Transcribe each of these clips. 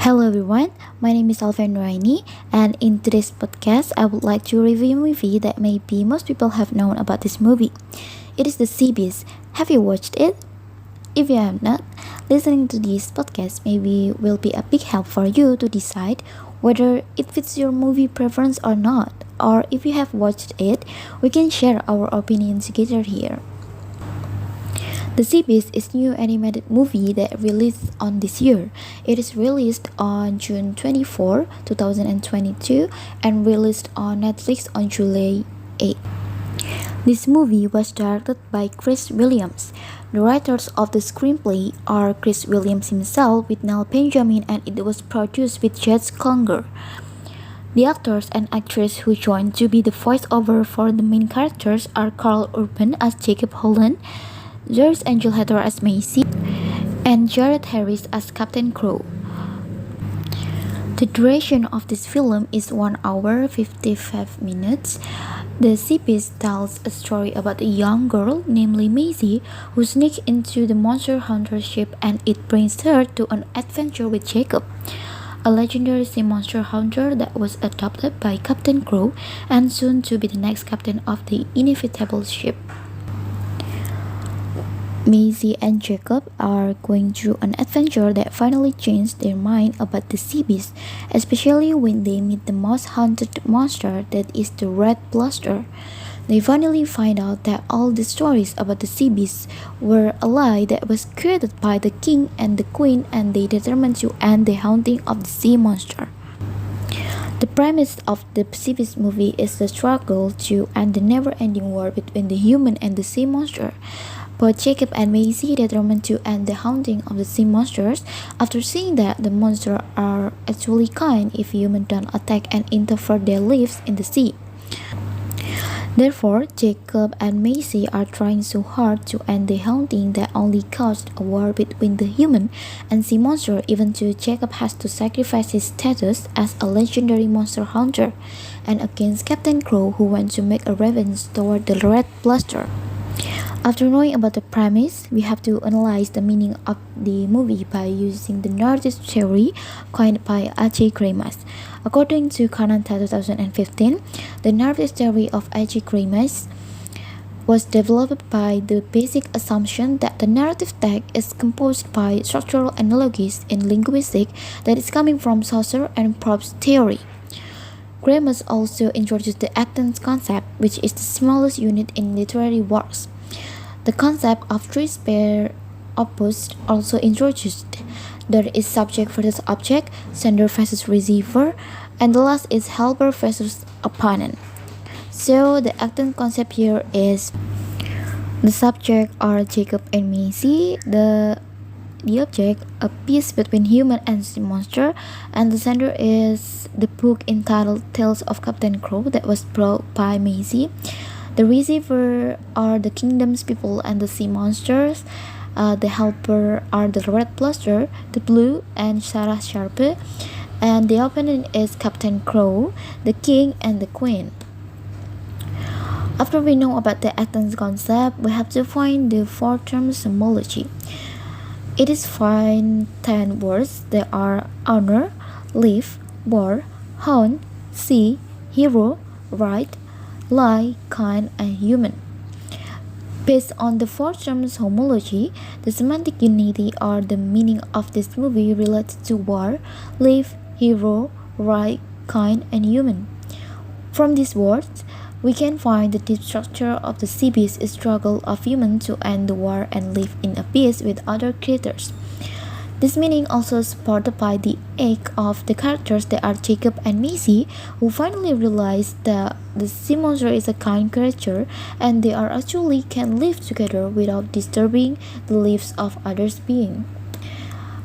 Hello everyone, my name is Nuraeni, and in today's podcast, I would like to review a movie that maybe most people have known about this movie. It is The Sea Beast. Have you watched it? If you have not, listening to this podcast maybe will be a big help for you to decide whether it fits your movie preference or not. Or if you have watched it, we can share our opinions together here. The Sea Beast is a new animated movie that released on this year. It is released on June 24, 2022 and released on Netflix on July 8. This movie was directed by Chris Williams. The writers of the screenplay are Chris Williams himself with Neil Benjamin, and it was produced with Jess Klunger. The actors and actresses who joined to be the voiceover for the main characters are Carl Urban as Jacob Holland, George Angel Hathor as Macy, and Jared Harris as Captain Crow. The duration of this film is 1 hour 55 minutes. The Sea Beast tells a story about a young girl, namely Maisie, who sneaks into the monster hunter ship, and it brings her to an adventure with Jacob, a legendary sea monster hunter that was adopted by Captain Crow and soon to be the next captain of the inevitable ship. Maisie and Jacob are going through an adventure that finally changes their mind about the sea beast, especially when they meet the most haunted monster that is the Red Blaster. They finally find out that all the stories about the sea beast were a lie that was created by the king and the queen, and they determine to end the haunting of the sea monster. The premise of the Sea Beast movie is the struggle to end the never-ending war between the human and the sea monster. Both Jacob and Maisie determined to end the haunting of the sea monsters after seeing that the monsters are actually kind if humans don't attack and interfere their lives in the sea. Therefore, Jacob and Maisie are trying so hard to end the haunting that only caused a war between the human and sea monster, even though Jacob has to sacrifice his status as a legendary monster hunter and against Captain Crow, who wants to make a revenge toward the Red Blaster. After knowing about the premise, we have to analyze the meaning of the movie by using the narrative theory coined by A.J. Greimas. According to Kananta 2015, the narrative theory of A.J. Greimas was developed by the basic assumption that the narrative text is composed by structural analogies in linguistics that is coming from Saussure and Proust's theory. Greimas also introduced the actance concept, which is the smallest unit in literary works. The concept of three spare opposites also introduced. There is subject versus object, sender versus receiver, and the last is helper versus opponent. So the actant concept here is the subject are Jacob and Maisie, the object a piece between human and sea monster, and the sender is the book entitled Tales of Captain Crow that was brought by Maisie. The receiver are the kingdom's people and the sea monsters. The helper are the Red Blaster, the Blue, and Sarah Sharpe. And the opponent is Captain Crow, the king, and the queen. After we know about the Athens concept, we have to find the four terms homology. It is find 10 words that are honor, live, war, haunt, sea, hero, right, lie, kind, and human. Based on the four terms homology, the semantic unity or the meaning of this movie relates to war, live, hero, right, kind, and human. From these words, we can find the deep structure of the sea beast struggle of humans to end the war and live in a peace with other creatures. This meaning also is supported by the arc of the characters that are Jacob and Maisie, who finally realize that the sea monster is a kind creature and they are actually can live together without disturbing the lives of others beings.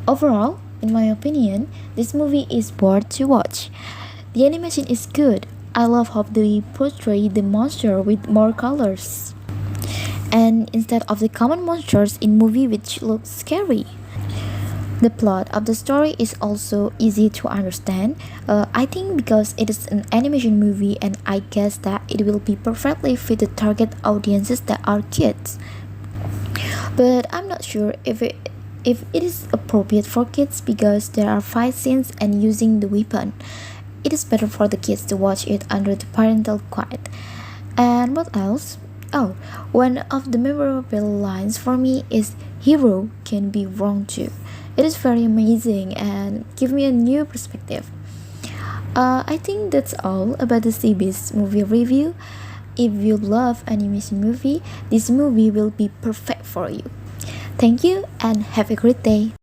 Overall, in my opinion, this movie is worth to watch. The animation is good. I love how they portray the monster with more colors, and instead of the common monsters in movie which look scary. The plot of the story is also easy to understand. I think because it is an animation movie, and I guess that it will be perfectly fit the target audiences that are kids. But I'm not sure if if it is appropriate for kids because there are fight scenes and using the weapon. It is better for the kids to watch it under the parental quiet. And what else? Oh, one of the memorable lines for me is hero can be wrong too. It is very amazing and give me a new perspective. I think that's all about the CB's movie review. If you love animation movie, this movie will be perfect for you. Thank you and have a great day.